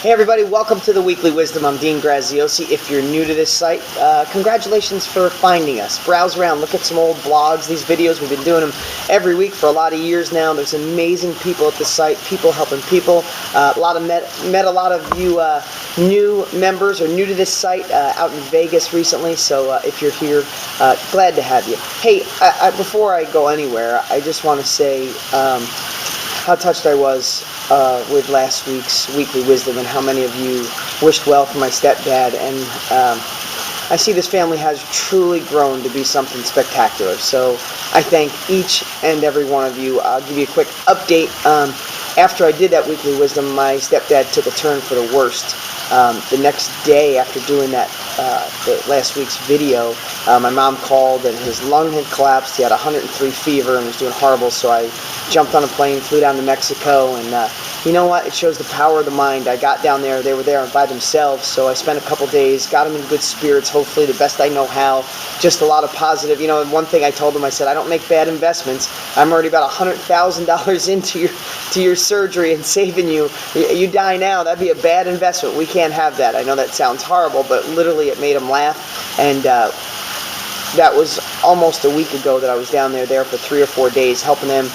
Hey everybody, welcome to the Weekly Wisdom. I'm Dean Graziosi. If you're new to this site, congratulations for finding us. Browse around, look at some old blogs, these videos. We've been doing them every week for a lot of years now. There's amazing people at the site, people helping people. Met a lot of you new members or new to this site out in Vegas recently. So if you're here, glad to have you. Hey, before I go anywhere, I just want to say how touched I was with last week's Weekly Wisdom and how many of you wished well for my stepdad. And I see this family has truly grown to be something spectacular. So I thank each and every one of you. I'll give you a quick update. After I did that Weekly Wisdom, my stepdad took a turn for the worst. The next day after doing that, the last week's video, my mom called and his lung had collapsed. He had 103 fever and was doing horrible. So I jumped on a plane, flew down to Mexico, and you know what? It shows the power of the mind. I got down there. They were there by themselves. So I spent a couple days, got them in good spirits, hopefully the best I know how. Just a lot of positive. You know, one thing I told them, I said, I don't make bad investments. I'm already about $100,000 into your surgery and saving you. You die now, that'd be a bad investment. We can't have that. I know that sounds horrible, but literally it made them laugh. And that was almost a week ago that I was down there for 3 or 4 days helping them.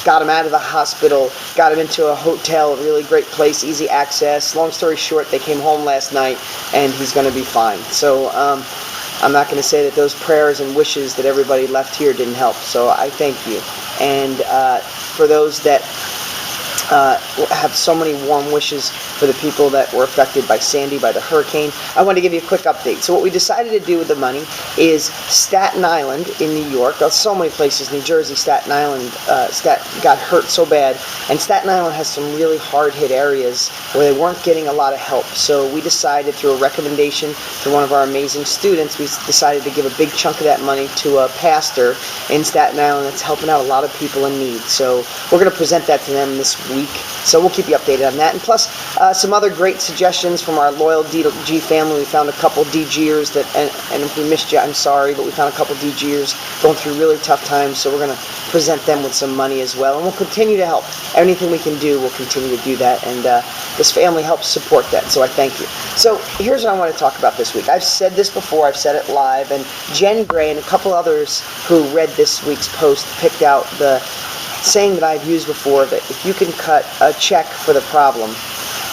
Got him out of the hospital, got him into a hotel, a really great place, easy access. Long story short, they came home last night, and he's going to be fine. So I'm not going to say that those prayers and wishes that everybody left here didn't help. So I thank you. And for those that have so many warm wishes for the people that were affected by Sandy, by the hurricane, I want to give you a quick update. So what we decided to do with the money is Staten Island in New York, so many places, New Jersey, Staten Island, got hurt so bad, and Staten Island has some really hard-hit areas where they weren't getting a lot of help. So we decided, through a recommendation to one of our amazing students, we decided to give a big chunk of that money to a pastor in Staten Island that's helping out a lot of people in need. So we're going to present that to them this week. So we'll keep you updated on that. And plus, some other great suggestions from our loyal DG family. We found a couple DGers that, and if we missed you, I'm sorry, but we found a couple DGers going through really tough times. So we're going to present them with some money as well. And we'll continue to help. Anything we can do, we'll continue to do that. And this family helps support that. So I thank you. So here's what I want to talk about this week. I've said this before. I've said it live. And Jen Gray and a couple others who read this week's post picked out the saying that I've used before, that if you can cut a check for the problem,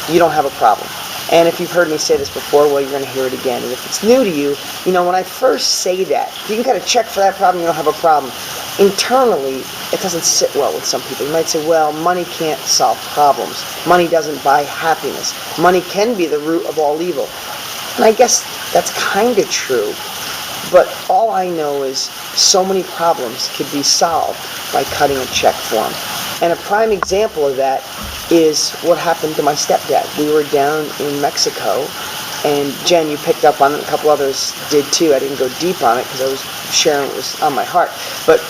you don't have a problem. And if you've heard me say this before, well, you're going to hear it again. And if it's new to you, you know, when I first say that, if you can cut a check for that problem, you don't have a problem. Internally, it doesn't sit well with some people. You might say, well, money can't solve problems. Money doesn't buy happiness. Money can be the root of all evil. And I guess that's kind of true. But all I know is so many problems could be solved by cutting a check for them. And a prime example of that is what happened to my stepdad. We were down in Mexico, and Jen, you picked up on it, a couple others did too. I didn't go deep on it because I was sharing what was on my heart. But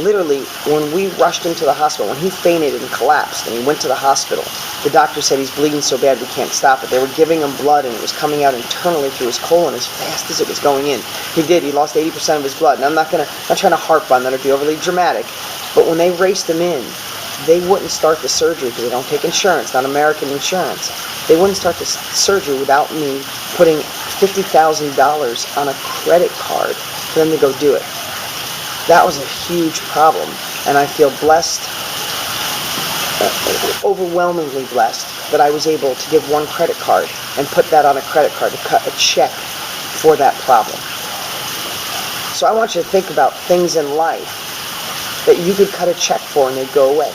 literally, when we rushed him to the hospital, when he fainted and collapsed and he went to the hospital, the doctor said he's bleeding so bad we can't stop it. They were giving him blood and it was coming out internally through his colon as fast as it was going in. He did. He lost 80% of his blood. And I'm not trying to harp on that or be overly dramatic, but when they raced him in, they wouldn't start the surgery because they don't take insurance, not American insurance. They wouldn't start the surgery without me putting $50,000 on a credit card for them to go do it. That was a huge problem, and I feel blessed, overwhelmingly blessed, that I was able to give one credit card and put that on a credit card to cut a check for that problem. So I want you to think about things in life that you could cut a check for and they'd go away.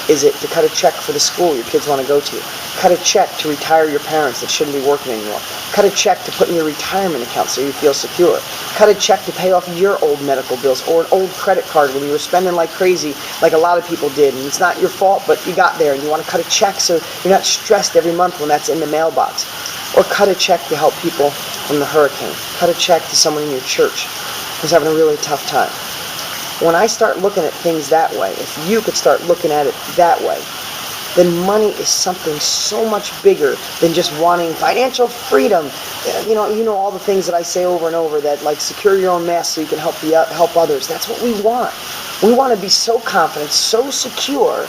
Is it to cut a check for the school your kids want to go to? Cut a check to retire your parents that shouldn't be working anymore? Cut a check to put in your retirement account so you feel secure? Cut a check to pay off your old medical bills or an old credit card when you were spending like crazy, like a lot of people did, and it's not your fault, but you got there and you want to cut a check so you're not stressed every month when that's in the mailbox. Or cut a check to help people from the hurricane. Cut a check to someone in your church who's having a really tough time. When I start looking at things that way, if you could start looking at it that way, then money is something so much bigger than just wanting financial freedom. You know all the things that I say over and over, that like secure your own mess so you can help others. That's what we want. We want to be so confident, so secure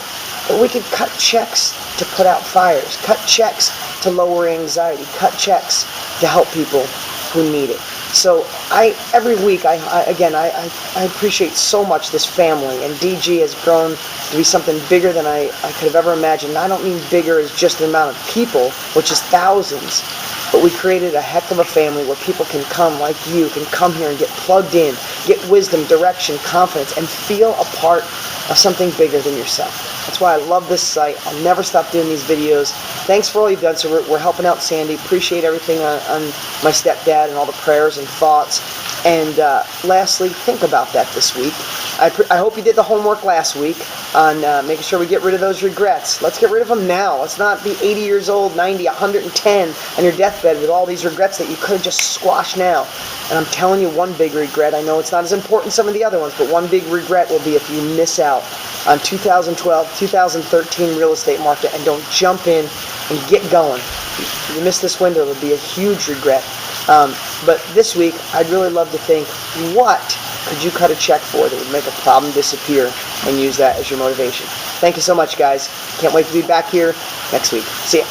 Or we could cut checks to put out fires, cut checks to lower anxiety, cut checks to help people who need it. So every week, I appreciate so much this family, and DG has grown to be something bigger than I could have ever imagined. And I don't mean bigger as just the amount of people, which is thousands, but we created a heck of a family where people can come, like you, can come here and get plugged in, get wisdom, direction, confidence, and feel a part of something bigger than yourself. That's why I love this site. I'll never stop doing these videos. Thanks for all you've done. So we're helping out Sandy. Appreciate everything on my stepdad and all the prayers and thoughts. And lastly, think about that this week. I hope you did the homework last week on making sure we get rid of those regrets. Let's get rid of them now. Let's not be 80 years old, 90, 110 on your deathbed with all these regrets that you could have just squashed now. And I'm telling you one big regret. I know it's not as important as some of the other ones, but one big regret will be if you miss out on 2012, 2013 real estate market and don't jump in and get going. If you miss this window, it'll be a huge regret. But this week, I'd really love to think, what could you cut a check for that would make a problem disappear, and use that as your motivation? Thank you so much, guys. Can't wait to be back here next week. See ya.